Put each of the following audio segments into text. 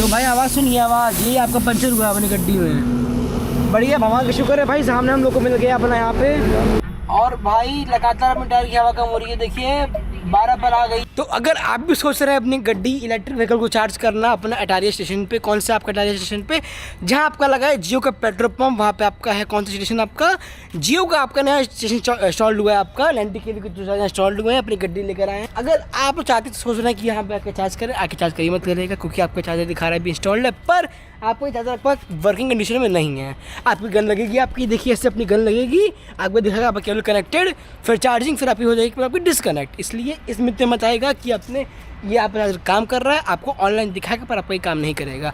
तो भाई आवाज़ सुनिए, आवाज़ ये आपका पंचर हुआ अपनी गड्डी में। बढ़िया, भगवान का शुक्र है भाई, सामने हम लोग को मिल गया अपना यहाँ पे। और भाई लगातार अपनी टायर की हवा कम हो रही है, देखिए 12 पर आ गई। तो अगर आप भी सोच रहे हैं अपनी गड्डी इलेक्ट्रिक व्हीकल को चार्ज करना अपना अटारिया स्टेशन पे, कौन सा आपका अटारिया स्टेशन पे, जहां आपका लगा है जियो का पेट्रोल पंप, वहां पे आपका है कौन सा स्टेशन, आपका जियो का आपका नया स्टेशन इंस्टॉल्ड हुआ है, आपका लैंडी के लिए कुछ इंस्टॉल्ड हुए हैं, अपनी गड्डी लेकर आए हैं। अगर आप चाहते तो सोच रहे हैं कि यहाँ पे आके चार्ज करें, आके चार्ज करिए मत करिएगा, क्योंकि आपका चार्जर दिखा रहा है भी इंस्टॉल्ड है, पर आपको ये चार्जर आपका वर्किंग कंडीशन में नहीं है। आपकी गन लगेगी, आपकी देखिए ऐसे अपनी गन लगेगी, आपको दिखाएगा आपका केबल कनेक्टेड, फिर चार्जिंग, फिर आपकी हो जाएगी फिर आपकी डिसकनेक्ट। इसलिए इसमें तो मत आएगा कि आपने ये आप काम कर रहा है, आपको ऑनलाइन दिखाएगा पर आपका ये काम नहीं करेगा।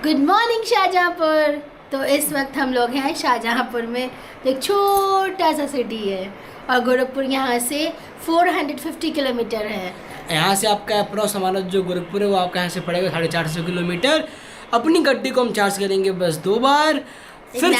Good morning Shahjahanpur. तो इस वक्त हम लोग हैं शाहजहाँपुर में, एक छोटा सा सिटी है और गोरखपुर यहाँ से 450 किलोमीटर है। यहाँ से आपका अप्रोक्स हमारा जो गोरखपुर है वो आपका यहाँ से पड़ेगा 450 किलोमीटर। अपनी गड्डी को हम चार्ज करेंगे बस 2 बार, फिर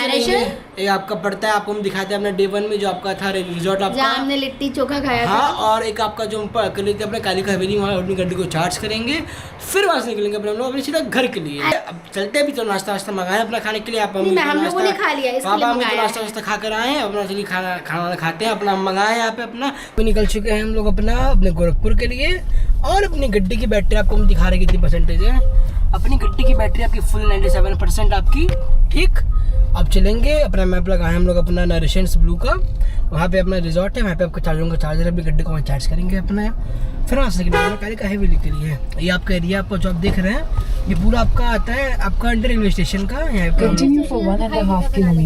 ये आपका पड़ता है, आपको हम दिखाते हैं अपने डे 1 में जो आपका था रिजॉर्ट आपका, जहाँ हमने लिट्टी चोखा खाया हाँ, था। और एक आपका जो हम कर लेते हैं अपने काली का हवेली, वहाँ अपनी गड्डी को चार्ज करेंगे, फिर वहाँ से निकलेंगे अपने हम लोग अपने सीधा घर के लिए। अब चलते हैं भी तो नाश्ता वास्ता मंगाए अपना खाने के लिए, आप हम लोगों ने खा लिया, नाश्ता वास्ता खा कर आए अपना, चलिए खाना खाते हैं अपना, मंगाए यहाँ पे अपना। निकल चुके हैं हम लोग अपने गोरखपुर के लिए। और अपनी गड्डी की बैटरी आपको हम दिखा रहे कितनी परसेंटेज है। अपनी गड्डी की बैटरी आपकी फुल 97% आपकी, ठीक। अब चलेंगे अपना मैप लगाए हम लोग अपना नरिशंस ब्लू का, वहाँ पे अपना रिजॉर्ट है, वहाँ पे आपका चार्जर अपनी गड्डी को वहाँ चार्ज करेंगे अपना, फिर वहाँ से काली का हवेली के लिए। ये आपका एरिया आपको जो आप देख रहे हैं ये पूरा आपका आता है आपका अंडर रेलवे स्टेशन का। यहाँ पे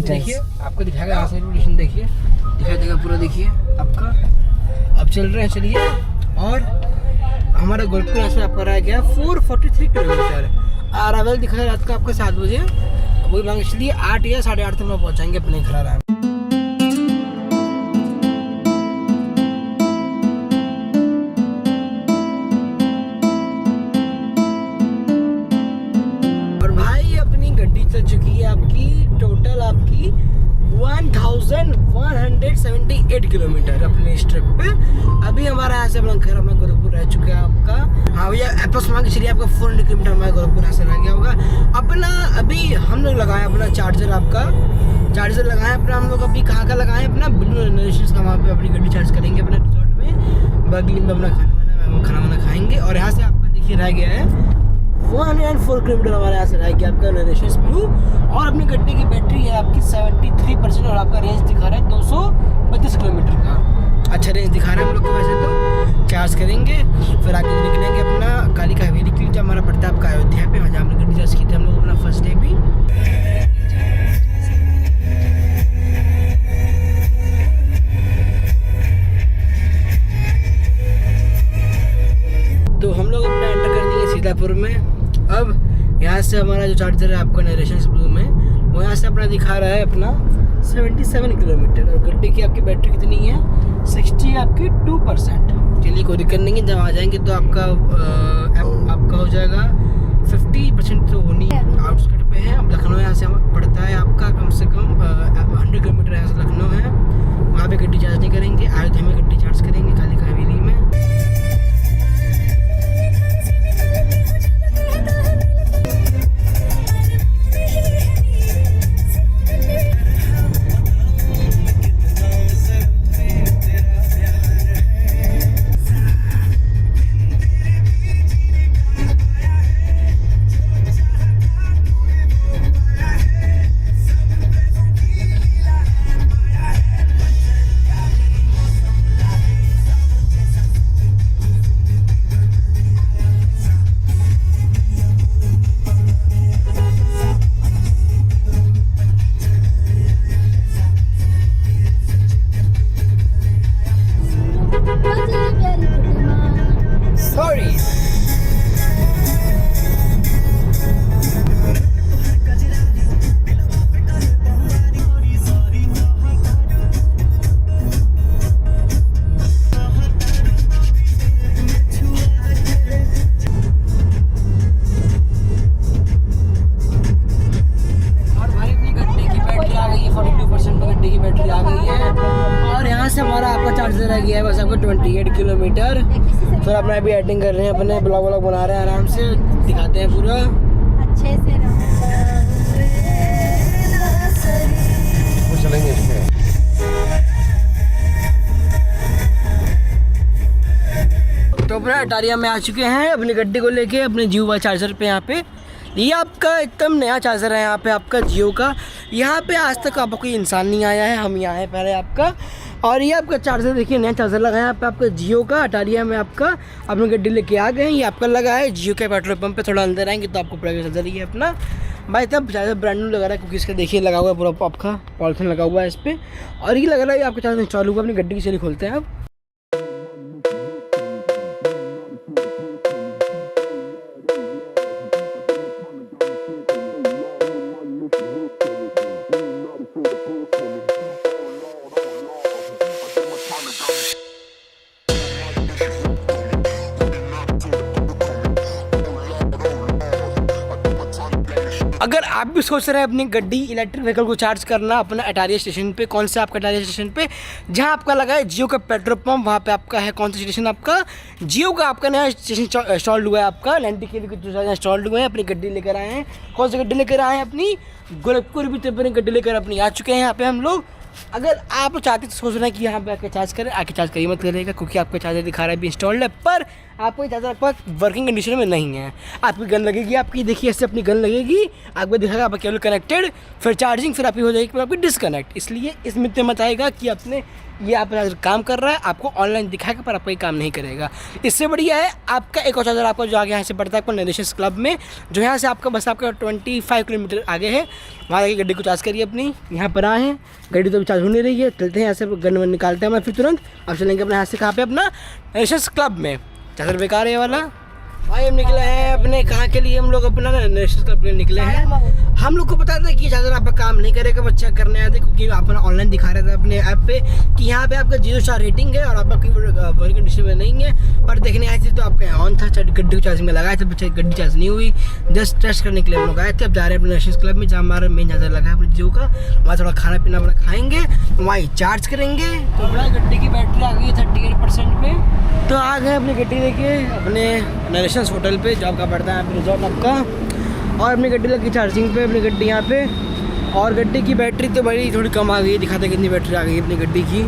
देखिए आपको दिखाएगा, यहाँ से रेलवे स्टेशन देखिए दिखाई देगा पूरा, देखिए आपका। अब चल रहे हैं, चलिए। और हमारा गोरखपुर यहाँ से आपका रह गया 443 किलोमीटर। अरावल दिखा है रात का आपका 7 बजे, वही मांग, इसलिए 8 या 8:30 तक में पहुँचाएंगे अपने घर आराम। और भाई अपनी गड्डी चल चुकी है आपकी टोटल आपकी 1178 किलोमीटर अपने इस ट्रिप पे। अभी हमारा यहाँ से अपना घर अपना गोरखपुर रह चुका है आपका, हाँ भैया एप्रोक्स मान के चलिए आपका 400 किलोमीटर हमारा गोरखपुर यहाँ से रह गया होगा अपना। अभी हम लोग लगाए अपना चार्जर, आपका चार्जर लगाए अपना हम लोग। अभी कहाँ का लगाए अपना ब्लू नरिशंस का, वहाँ पे अपनी गड्डी चार्ज करेंगे अपने रिजॉर्ट में, बगली में अपना खाना वाना खाएंगे। और यहाँ से आपका देखिए रह गया है 104 किलोमीटर हमारे यहाँ से रह गया आपका नरिशंस ब्लू। और अपनी गड्डी की बैटरी है आपकी 73% और आपका रेंज दिखा रहा है 232 किलोमीटर का। अच्छा रेंज दिखा रहा है हम लोग को वैसे तो। चार्ज करेंगे फिर आगे निकलेंगे अपना काली का हवेली के लिए, जो हमारा पड़ता है आपका अयोध्या पे, जहाँ हमने गड्डी चार्ज की थी हम लोग अपना फर्स्ट डे भी। तो हम लोग अपना एंटर कर दिए सीतापुर में। अब यहाँ से हमारा जो चार्जर है आपका नरिशंस ब्लू में, वो यहाँ से अपना दिखा रहा है अपना 77 किलोमीटर। और गड्डी की आपकी बैटरी कितनी है 60 आपकी 2%। चलिए कोई दिक्कत नहीं है, जब आ जाएंगे तो आपका हो जाएगा 50% तो होनी है। आउटस्कर्ट पे है, अब लखनऊ यहाँ से पड़ता है आपका कम से कम 100 किलोमीटर यहाँ से लखनऊ है, वहाँ पे गड्डी चार्ज नहीं करेंगे, अयोध्या में गड्डी चार्ज करेंगे काली का हवेली में। चार्जर रह गया है बस आपको 28 किलोमीटर। फिर अपना अभी एडिटिंग कर रहे हैं, अपने ब्लॉग बना रहे हैं, आराम से दिखाते हैं पूरा। अटारिया में आ चुके हैं अपनी गड्डी को लेके अपने जियो वाई चार्जर पे। यहाँ पे ये आपका एकदम नया चार्जर है यहाँ पे आपका जियो का। यहाँ पे आज तक आपका कोई इंसान नहीं आया है, हम यहाँ हैं पहले आपका। और ये आपका चार्जर देखिए, नया चार्जर लगा है यहाँ पे आपका जियो का। अटारिया में आपका अपनी गड्डी लेके आ गए हैं। ये आपका लगा है जियो के पेट्रोल पंप पे। थोड़ा अंदर आएंगे तो आपको पड़ेगा चार्जर ये अपना। भाई तब चार्जर ब्रांड न्यू लगा रहा है क्योंकि इसका देखिए लगा हुआ है पूरा आपका पॉलिथीन लगा हुआ है इस पर। और ये लग रहा है आपका चार्जर इंस्टॉल हुआ। अपनी गड्डी की चलिए खोलते हैं अब। अगर आप भी सोच रहे हैं अपनी गड्डी इलेक्ट्रिक व्हीकल को चार्ज करना अपना अटारिया स्टेशन पे, कौन सा आपका अटारिया स्टेशन पे जहां आपका लगा है जियो का पेट्रोल पंप, वहां पे आपका है कौन सा स्टेशन आपका जियो का आपका नया स्टेशन इंस्टॉल हुआ है आपका। लैंडी के लिए कुछ इंस्टॉल हुए हैं। अपनी गड्डी लेकर आए हैं। कौन सी गड्डी लेकर आए हैं? अपनी गोरखपुर भी तो अपनी गड्डी लेकर अपनी आ चुके हैं यहाँ पे हम लोग। अगर आप चाहते तो सोच रहे हैं कि यहाँ पे आके चार्ज करें, आके चार्ज करिए मत करिएगा क्योंकि आपका चार्जर दिखा रहा है भी इंस्टॉल्ड है, पर आपको ये चार्जर आपका वर्किंग कंडीशन में नहीं है। आपकी गन लगेगी, आपकी देखिए ऐसे अपनी गन लगेगी, आपको दिखाएगा आपका केबल कनेक्टेड, फिर चार्जिंग, फिर आपकी हो जाएगी फिर आपकी डिसकनेक्ट। इसलिए इसमें तो मत आएगा कि आपने ये आप चार्जर काम कर रहा है, आपको ऑनलाइन दिखाएगा पर आपका ये काम नहीं करेगा। इससे बढ़िया है आपका एक और चार्जर आपका जो आगे यहाँ से पड़ता है आपको नेशंस क्लब में, जो यहाँ से आपका बस आपका 25 किलोमीटर आगे है। वहाँ आगे गड्डी को चार्ज करिए अपनी। यहाँ पर आए हैं, गड्डी तो अभी चार्ज हो नहीं रही है। चलते हैं यहाँ से गन वन निकालते हैं हम फिर तुरंत। अब चलेंगे अपने यहाँ से कहाँ पे अपना नेशंस क्लब में। चार्जर बेकार है ये वाला। भाई हम निकले हैं अपने कहाँ के लिए, हम लोग अपना नेशनल क्लब के लिए निकले हैं। हम लोग को पता था कि चार्जर आपका काम नहीं करेगा, बस चेक करने आए थे क्योंकि अपना ऑनलाइन दिखा रहा था अपने ऐप पे कि यहाँ पे आपका 0 स्टार रेटिंग है और आपकी वर्किंग कंडीशन में नहीं है। पर देखने आए थे तो आपका ऑन था, गड्डी को चार्जिंग में लगाए थे, बच्चे गड्डी चार्ज नहीं हुई। जस्ट टेस्ट करने के लिए हम लोग आए थे। अब जा रहे हैं अपने नेशनल क्लब में जहाँ हमारा मेन चार्जर लगा है अपने जियो का। वहाँ थोड़ा खाना पीना अपना खाएंगे, वहाँ चार्ज करेंगे। तो अपना गड्डी की बैटरी आ गई 38% पे। तो आ गए अपनी गड्डी लेके अपने नेशंस होटल पे, जो आपका पड़ता है रिजॉर्ट आपका। और अपनी गड्डी लगी चार्जिंग पे, अपनी गड्डी यहाँ पे। और गड्डी की बैटरी तो बड़ी थोड़ी कम आ गई, दिखाते हैं कितनी बैटरी आ गई अपनी गड्डी की।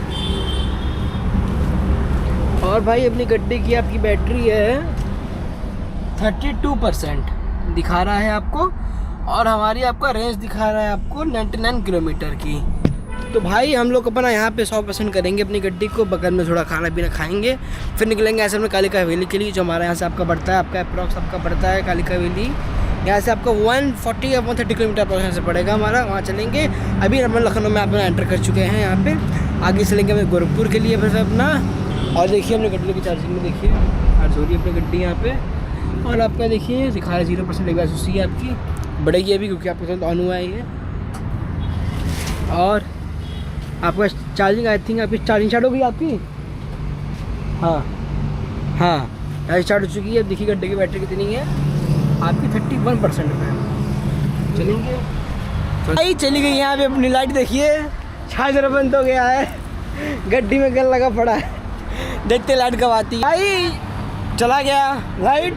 और भाई अपनी गड्डी की आपकी बैटरी है 32% दिखा रहा है आपको। और हमारी आपका रेंज दिखा रहा है आपको 99 किलोमीटर की। तो भाई हम लोग अपना यहाँ पे 100% करेंगे अपनी गड्डी को। बगल में थोड़ा खाना पीना खाएंगे, फिर निकलेंगे ऐसे में कालिका हवेली के लिए, जो हमारे यहाँ से आपका पड़ता है, आपका अप्रॉक्स आपका पड़ता है कालिका हवेली। यहाँ से आपका 140 या 130 किलोमीटर अप्रॉक्स यहाँ से पड़ेगा हमारा। वहाँ चलेंगे। अभी हम लखनऊ में अपना एंटर कर चुके हैं यहाँ पे। आगे चलेंगे हमें गोरखपुर के लिए फिर अपना। और देखिए अपनी गड्डी की चार्जिंग में देखिए चार्ज हो रही है अपनी गड्डी यहाँ पे। और आपका देखिए दिखा रहा है 0% एग्जॉस्ट है आपकी, बढ़ेगी अभी क्योंकि आपके साथ ऑन हुआ है ये। और आपका चार्जिंग आई थिंक आपकी चार्जिंग स्टार्ट हो गई आपकी। हाँ स्टार्ट हो चुकी है। अब देखिए गड्ढे की बैटरी कितनी है आपकी 31% पे। चलेंगे भाई, चली गई यहाँ पे अपनी लाइट देखिए, चार्जर बंद हो गया है, गड्डी में गन लगा पड़ा है। देखते लाइट कब आती है। भाई चला गया लाइट,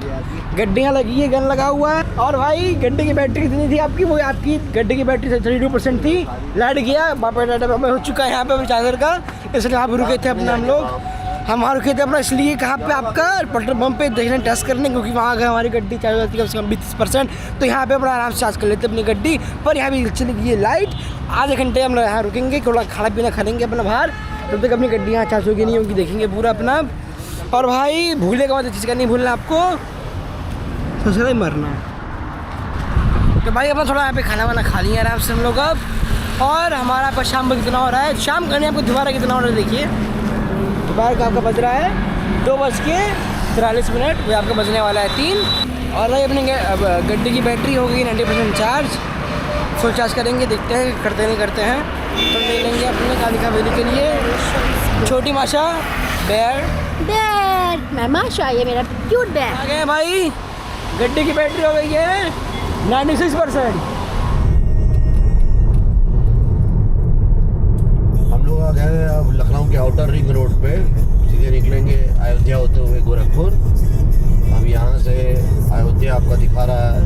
गड्डियाँ लगी है, गन लगा हुआ है। और भाई गड्डी की बैटरी कितनी थी आपकी, वो आपकी गड्डी की बैटरी 32% थी। लाइट गया, बापा डाटा हो चुका है यहाँ पे चार्जर का। इसलिए यहाँ पे रुके थे अपना हम लोग। हम वहाँ रुके थे अपना इसलिए कहाँ पे आपका पेट्रोल पंप पे देखने टेस्ट करने, क्योंकि वहाँ अगर हमारी गड्डी चार्ज होती है कम से कम 20%, तो यहाँ पे अपना आराम से चार्ज कर लेते अपनी गड्डी। पर यहाँ भी चली गई है लाइट। आधे घंटे हम यहाँ रुकेंगे, थोड़ा खाना पीना खाएंगे अपना बाहर, तब तक अपनी गड्डी यहाँ चार्ज होगी नहीं होगी, देखेंगे पूरा अपना। और भाई भूले का चीज़ का नहीं भूलना आपको, सोच ही मरना है। तो भाई अपना थोड़ा यहाँ पे खाना वाना खा लिया आराम से हम लोग अब। और हमारा आपका शाम को कितना हो रहा है, शाम करने आपको दोबारा कितना हो रहा है देखिए। दोपहर का आपका बज रहा है 2:43, वो आपका बजने वाला है 3। और भाई अपनी गड्डी की बैटरी हो गई 90% चार्ज। फुल चार्ज करेंगे, देखते हैं करते नहीं करते हैं। तो ले लेंगे अपने कालिका हवेली के लिए छोटी माशा बेयर। मैं माशा, ये मेरा क्यूट बैग आ गए भाई। गड्डी की बैटरी हो गई है 96%। हम लोग आ गए अब लखनऊ के आउटर रिंग रोड पे, सीधे निकलेंगे अयोध्या होते हुए गोरखपुर। अब यहाँ से अयोध्या आपका दिखा रहा है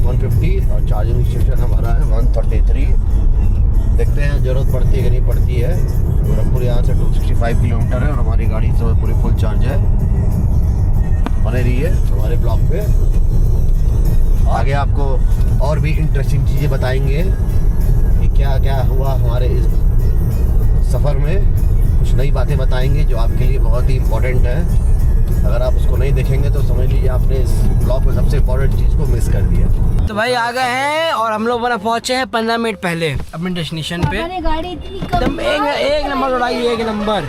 150 और चार्जिंग स्टेशन हमारा है 133। देखते हैं ज़रूरत पड़ती है कि नहीं पड़ती है। गोरखपुर यहाँ से 265 किलोमीटर है और हमारी गाड़ी से पूरी फुल चार्ज है। बने रहिए हमारे ब्लॉग पे। आगे आपको और भी इंटरेस्टिंग चीज़ें बताएंगे कि क्या क्या हुआ हमारे इस सफ़र में। कुछ नई बातें बताएंगे जो आपके लिए बहुत ही इम्पोर्टेंट है। अगर आप उसको नहीं देखेंगे तो समझ लीजिए आपने इस ब्लॉग में सबसे इम्पोर्टेंट चीज़ को मिस कर दिया। तो भाई आ गए हैं और हम लोग पहुंचे हैं 15 मिनट पहले अपने डेस्टिनेशन पे। गाड़ी इतनी एकदम एक नंबर उड़ाई, एक नंबर।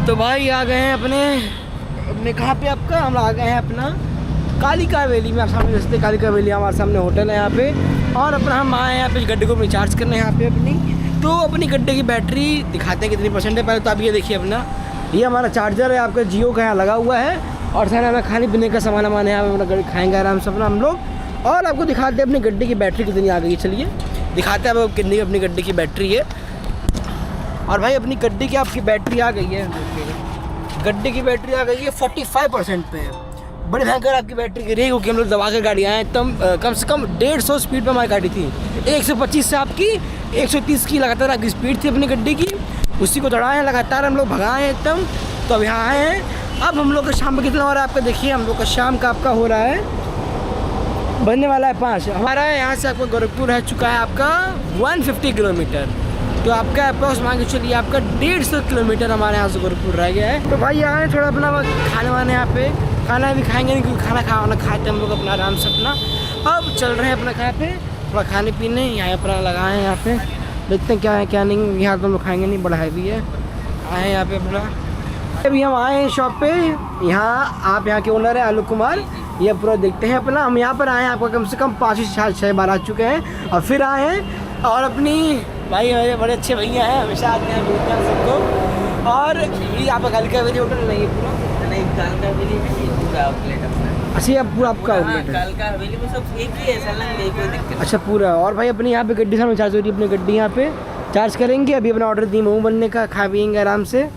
तो भाई आ गए हैं अपने कहाँ पे आपका, हम आ गए हैं अपना कालिका वैली में। आप सामने देखते कालिका वैली, हमारे सामने होटल है यहाँ पे। और अपना हम आए हैं यहाँ पे गड्ढे को रिचार्ज करने यहाँ पे अपनी। तो अपनी गड्ढे की बैटरी दिखाते हैं कितनी % है। पहले तो आप ये देखिए अपना, ये हमारा चार्जर है आपका जियो का, यहाँ लगा हुआ है। और सारे हमें खाने पीने का सामान है, यहाँ पे अपना गड्ढे खाएंगे आराम से अपना हम लोग। और आपको दिखाते हैं अपनी गड्ढे की बैटरी कितनी आ गई है। चलिए दिखाते हैं आपको कितनी अपनी गड्ढे की बैटरी है। और भाई अपनी गड्ढे की आपकी बैटरी आ गई है, गड्ढे की बैटरी आ गई है 45% पे है। बड़ी भयंकर आपकी बैटरी गिरी है क्योंकि हम लोग दबा कर गाड़ी आए तब कम से कम 150 स्पीड पे हमारी गाड़ी थी। 125 से आपकी 130 की लगातार आपकी स्पीड थी अपनी गड्डी की। उसी को दौड़ाए हैं लगातार, हम लोग भगाए हैं एकदम। तो अब यहाँ आए हैं। अब हम लोग का शाम में कितना हो रहा है आपका देखिए, हम लोग का शाम का आपका हो रहा है, बनने वाला है 5। हमारा यहाँ से आपका गोरखपुर है चुका है आपका 150 किलोमीटर। तो आपका अप्रॉक्स मान के चलिए आपका 150 किलोमीटर हमारे यहाँ से गोरखपुर रह गया है। तो भाई यहाँ थोड़ा अपना खाने वाने यहाँ पे खाना भी खाएंगे नहीं क्योंकि खाना खाते हम लोग अपना आराम से अपना। अब चल रहे हैं अपना कहाँ पे थोड़ा खाने पीने, यहाँ अपना लगाए हैं यहाँ पे, देखते हैं क्या है क्या नहीं। यहाँ तो हम लोग खाएंगे नहीं, बड़ा हैवी है। आए हैं यहाँ पे अपना, अभी हम आए हैं शॉप पे। यहाँ आप यहाँ के ओनर हैं आलोक कुमार, ये पूरा देखते हैं अपना। हम यहाँ पर आए हैं आपका कम से कम 5 से 6 बार आ चुके हैं और फिर आए हैं। और अपनी भाई मेरे बड़े अच्छे भैया हैं, हमेशा आते हैं मिलते हैं सबको। और ये यहाँ पर कालिका वैली होटल नहीं है पूरा, नहीं कालिका वैली में ये पूरा आउटलेट अपना। अच्छा ये पूरा आपका आउटलेट है? कालिका वैली में सब एक ही है, संलग्न है, कोई दिक्कत। अच्छा पूरा। और भाई अपनी यहाँ पे गड्डी सामने चार्ज हो रही है, अपनी गड्डी यहाँ पे चार्ज करेंगे। अभी अपना ऑर्डर दी मोमो बनने का, खा पिएंगे आराम से।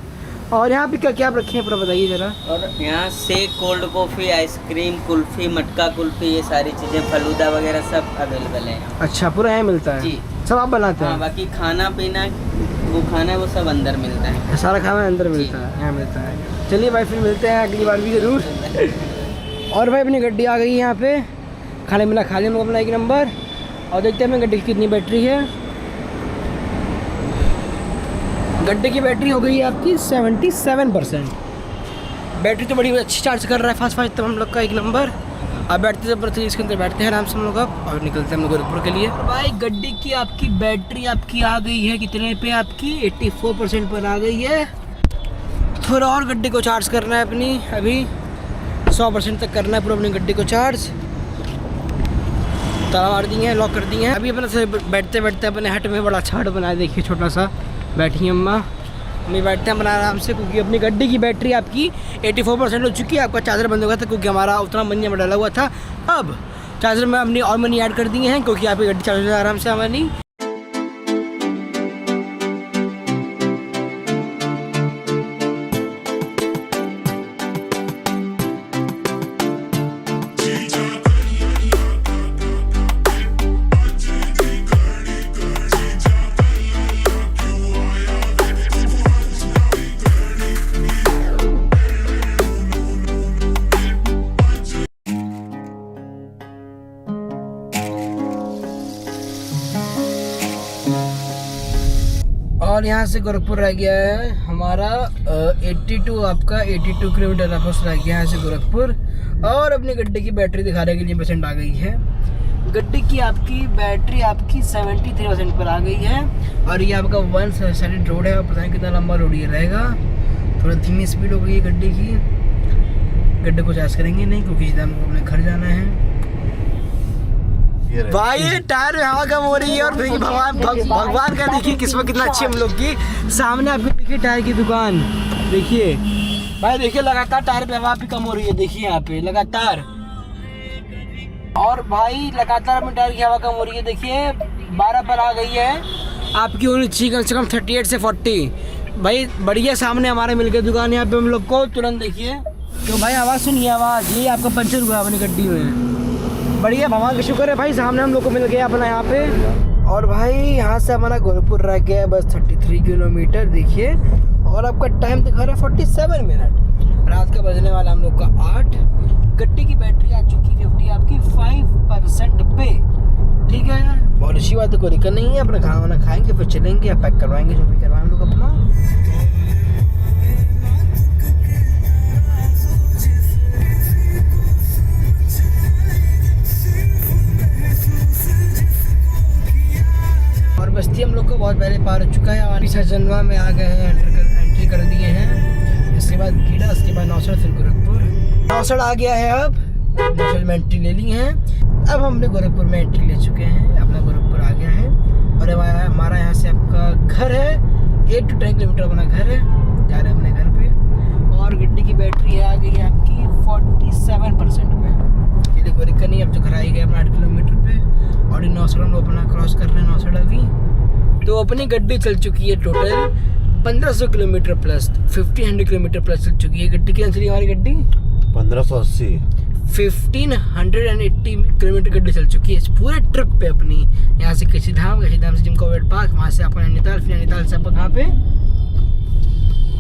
और यहाँ पे क्या क्या रखे हैं पूरा बताइए ज़रा। और यहाँ shake, cold coffee, ice cream, kulfi, मटका कुल्फ़ी, ये सारी चीज़ें, फलूदा वगैरह सब अवेलेबल है। अच्छा पूरा यहाँ मिलता है जी, सब आप बनाते हाँ। हैं? बाकी खाना पीना वो खाना है वो सब अंदर मिलता है, सारा खाना अंदर मिलता है, यहाँ मिलता है। चलिए भाई फिर मिलते हैं अगली बार भी ज़रूर। और भाई अपनी गड्डी आ गई है यहाँ पे, खाने पीना खा लिया हम लोग अपना 1 नंबर। और देखते हैं अपनी गड्डी की कितनी बैटरी है। गड्ढे की बैटरी हो गई है आपकी 77%। बैटरी तो बड़ी अच्छी चार्ज कर रहा है, फास्ट तो हम लोग का 1 नंबर। अब बैठते हैं इसके अंदर बैठते हैं आराम से हम लोग अब और निकलते हैं हम लोग गोरखपुर के लिए। भाई गड्ढे की आपकी बैटरी आपकी आ गई है कितने पे, आपकी 84% पर आ गई है। थोड़ा और गड्ढे को चार्ज करना है अपनी, अभी 100% तक करना है पूरा अपनी गड्ढे को चार्ज। ताला मार दिए हैं, लॉक कर दिए हैं। अभी अपने से बैठते बैठते अपने हट में बड़ा अच्छा हट बनाया, देखिए छोटा सा। बैठी अम्मा हमें बैठते हैं अपना आराम से क्योंकि अपनी गड्डी की बैटरी आपकी 84% हो चुकी है। आपका चार्जर बंद हो गया था क्योंकि हमारा उतना मनी में डाला हुआ था। अब चार्जर में अपनी और मनी ऐड कर दिए हैं क्योंकि आपकी गड्डी चार्ज हो जाए आराम से हमारी। और यहाँ से गोरखपुर रह गया है हमारा 82 किलोमीटर आपस रह गया है यहाँ से गोरखपुर। और अपनी गड्ढे की बैटरी दिखाने के लिए % आ गई है। गड्ढे की आपकी बैटरी आपकी 73% पर आ गई है। और ये आपका 1 साइड रोड है और पता नहीं कितना लंबा रोड ये रहेगा। थोड़ा धीमी स्पीड हो गई है गड्ढे की। गड्ढे को चार्ज करेंगे नहीं क्योंकि सीधा हमको अपने घर जाना है। भाई ये टायर में हवा कम हो रही है और भगवान का देखिए किस्मत कितना अच्छी हम लोग की। सामने आपको देखिए टायर की दुकान, देखिए भाई, देखिए लगातार टायर पे हवा भी कम हो रही है, देखिए यहाँ पे लगातार। और भाई लगातार अपने टायर की हवा कम हो रही है, देखिए 12 पर आ गई है आपकी होनी चाहिए कम से कम 38 से 40। भाई बढ़िया सामने हमारे मिल गए दुकान यहाँ पे हम लोग को तुरंत, देखिए। तो भाई आवाज़ सुनिए, आवाज़ ये आपका पंचर हुआ अपनी गड्डी में। बढ़िया भगवान का शुक्र है भाई, सामने हम लोग को मिल गया अपना यहाँ पे। और भाई यहाँ से हमारा गोरखपुर रह गया है बस 33 किलोमीटर, देखिए। और आपका टाइम दिखा रहा है 47 मिनट। रात का बजने वाला हम लोग का 8। गड्डी की बैटरी आ चुकी 50 आपकी 5% पे। ठीक है, बहुत अच्छी बात है, कोई दिक्कत नहीं है। अपना खाना वाना खाएंगे फिर चलेंगे या पैक करवाएंगे जो भी करवाएं हम लोग अपना। और बस्ती हम लोग को बहुत पहले पार हो चुका है और जनवा में आ गए हैं, एंट्री कर दिए हैं। इसके बाद गीड़ा, उसके बाद नौसड़, फिर गोरखपुर। नौसड़ आ गया है, अब नौसड़ में एंट्री ले ली है। अब हमने गोरखपुर में एंट्री ले चुके हैं, अपना गोरखपुर आ गया है। और हमारा यहाँ से आपका घर है 8 to 10 किलोमीटर अपना घर है। जा रहे हैं अपने घर पे। और गड्डी की बैटरी है आ गई है आपकी 47% पे। चलिए कोई दिक्कत नहीं, अब तो घर आ ही गए अपना 8 किलोमीटर पे। और इन नौसड़ हम लोग अपना क्रॉस कर रहे हैं नौसड़ अभी। तो अपनी गड्डी चल चुकी है total 1500 kilometre plus, 1500 kilometre plus चल चुकी है। गड्डी कितनी चली हमारी गड्डी? 1580। 1580 किलोमीटर गड्डी चल चुकी है इस पूरे ट्रिप पे अपनी। यहाँ से कशीधाम से जिमको वेट पार्क, वहाँ से आपका नैनीताल, फिर नैनीताल से आपका कहाँ पे?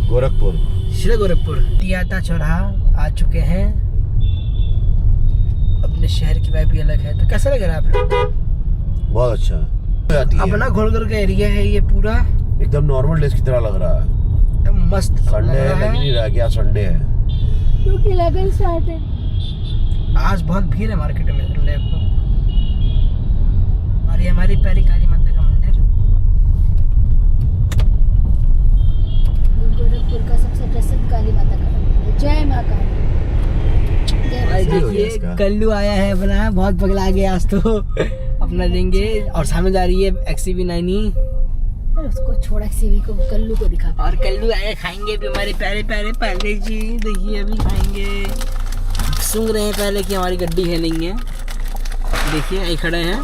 गोरखपुर। सीधा गोरखपुर। टियाता चौराहा आ चुके हैं। अपने शहर की वाइब भी अलग है। तो कैसा लग रहा है आप लोग? बहुत अच्छा है। अपना घोड़गढ़ का एरिया है ये पूरा, एकदम नॉर्मल डेज की तरह लग रहा है। एकदम मस्त संडे है, लग नहीं रहा क्या संडे है। क्योंकि लगन स्टार्ट है। आज बहुत भीड़ है मार्केट में संडे को। और ये हमारी प्यारी काली माता का मंदिर। गोरखपुर का सबसे प्रसिद्ध काली माता का मंदिर। जय माँ काली। भाई देखिए कल्लू आया है अपना, बहुत पगला गया आज तो। अपना देंगे। और सामने जा रही है XCV9। उसको छोड़ा, सीवी को, कल्लू को दिखा। और कल्लू आए खाएंगे भी हमारे प्यारे प्यारे पाले जी। देखिए अभी खाएंगे। सूंघ रहे हैं पहले कि हमारी गड्डी है नहीं है। देखिए यही खड़े हैं,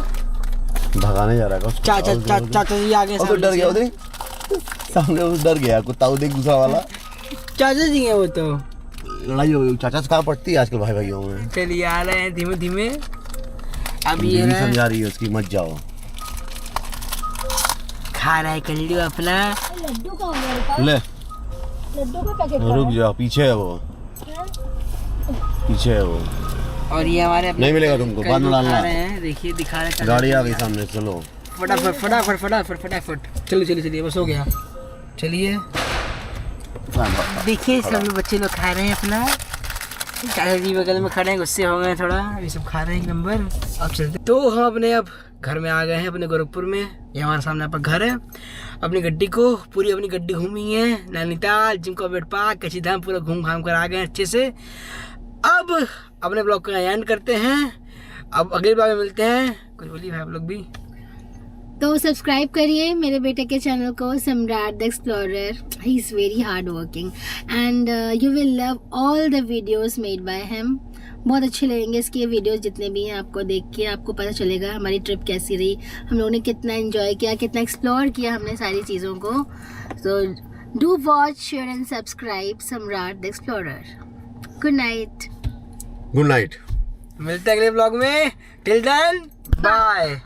भगाने जा रहा है उसको। चाचा जी आ गए। तो डर गया उधर सामने, वो डर गया कुत्ता देख दूसरा वाला। चाचा जी हैं वो तो। लड़ाई हो गई। चाचा से कहाँ पड़ती है आजकल भाई भाइयों में। चलिए आ रहे हैं धीमे धीमे। अब ये ये समझा रही है उसकी, मत जाओ। खा रहा है कल्लू अपना। लड्डू का हो गया। ले लड्डू का पैकेट रुक जाओ, पीछे है वो, पीछे है वो। और ये हमारे नहीं मिलेगा तुमको, बाद में डालना। देखिए दिखा रहे हैं। गाड़ी आ गई सामने, चलो फटाफट। चलिए बस हो गया। चलिए देखिए सब लोग बच्चे लोग खा रहे हैं अपना। चाचा जी बगल में खड़े हैं, गुस्से हो गए थोड़ा। अभी सब खा रहे हैं एक नंबर। अब चलते। तो हम अपने अब घर में आ गए हैं अपने गोरखपुर में। ये हमारे सामने आपका घर है। अपनी गड्डी को पूरी अपनी गड्डी घूमी है, नैनीताल, जिमको वेट पार्क, कशीधाम पूरा घूम घाम कर आ गए अच्छे से। अब अपने ब्लॉग का एंड करते हैं। अब अगले ब्लॉग में मिलते हैं। कुछ बोलिए भाई आप लोग भी। तो सब्सक्राइब करिए मेरे बेटे के चैनल को, सम्राट the explorer. He is very hard working and you will love all the videos made by him. बहुत अच्छे लगेंगे इसके वीडियोस जितने भी हैं। आपको देख के आपको पता चलेगा हमारी ट्रिप कैसी रही, हम लोगों ने कितना एंजॉय किया, कितना एक्सप्लोर किया हमने सारी चीज़ों को। So do watch, share and subscribe Samrat the explorer. Good night. Good night. मिलते हैं अगले ब्लॉग में। Till then bye.